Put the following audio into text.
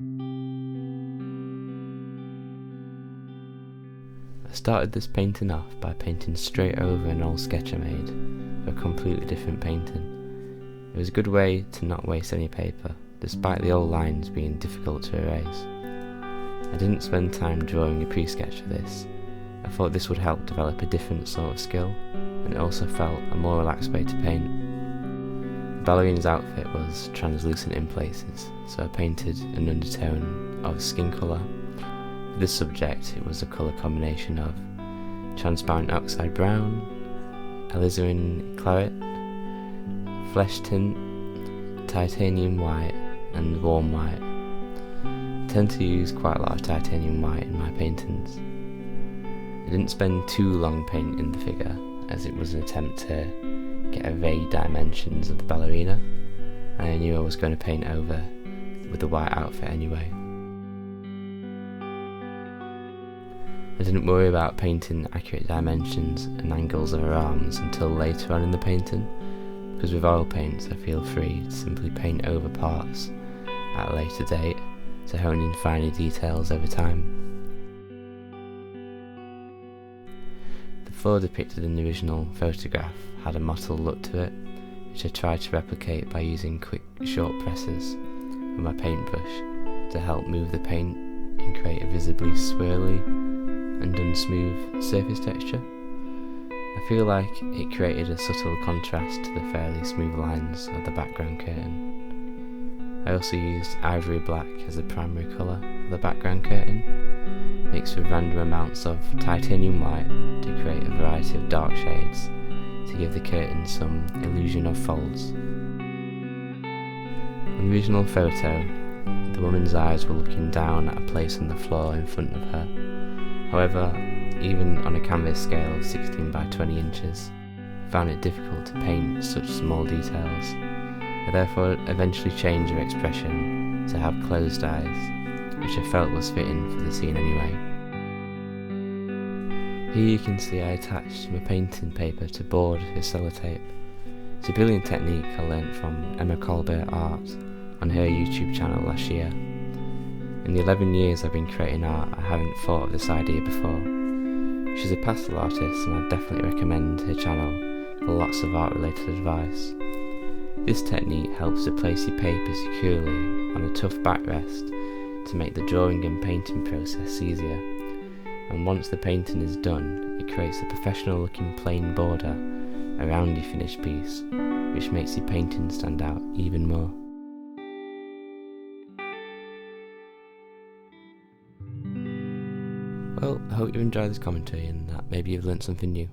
I started this painting off by painting straight over an old sketch I made of a completely different painting. It was a good way to not waste any paper, despite the old lines being difficult to erase. I didn't spend time drawing a pre-sketch for this. I thought this would help develop a different sort of skill, and it also felt a more relaxed way to paint. The ballerina's outfit was translucent in places, so I painted an undertone of skin colour. For this subject, it was a colour combination of transparent oxide brown, alizarin claret, flesh tint, titanium white, and warm white. I tend to use quite a lot of titanium white in my paintings. I didn't spend too long painting the figure, as it was an attempt to get a vague dimensions of the ballerina, and I knew I was going to paint over with the white outfit anyway. I didn't worry about painting accurate dimensions and angles of her arms until later on in the painting, because with oil paints I feel free to simply paint over parts at a later date to hone in finer details over time. The floor depicted in the original photograph had a mottled look to it, which I tried to replicate by using quick short presses with my paintbrush to help move the paint and create a visibly swirly and unsmooth surface texture. I feel like it created a subtle contrast to the fairly smooth lines of the background curtain. I also used ivory black as the primary colour for the background curtain, mixed with random amounts of titanium white to create a variety of dark shades to give the curtain some illusion of folds. In the original photo, the woman's eyes were looking down at a place on the floor in front of her. However, even on a canvas scale of 16 by 20 inches, I found it difficult to paint such small details. I therefore eventually changed her expression to have closed eyes, which I felt was fitting for the scene anyway. Here you can see I attached my painting paper to board with sellotape. It's a brilliant technique I learnt from Emma Colbert Art on her YouTube channel last year. In the 11 years I've been creating art, I haven't thought of this idea before. She's a pastel artist, and I definitely recommend her channel for lots of art related advice. This technique helps to place your paper securely on a tough backrest to make the drawing and painting process easier, and once the painting is done, it creates a professional looking plain border around your finished piece, which makes your painting stand out even more. Well, I hope you enjoyed this commentary and that maybe you've learnt something new.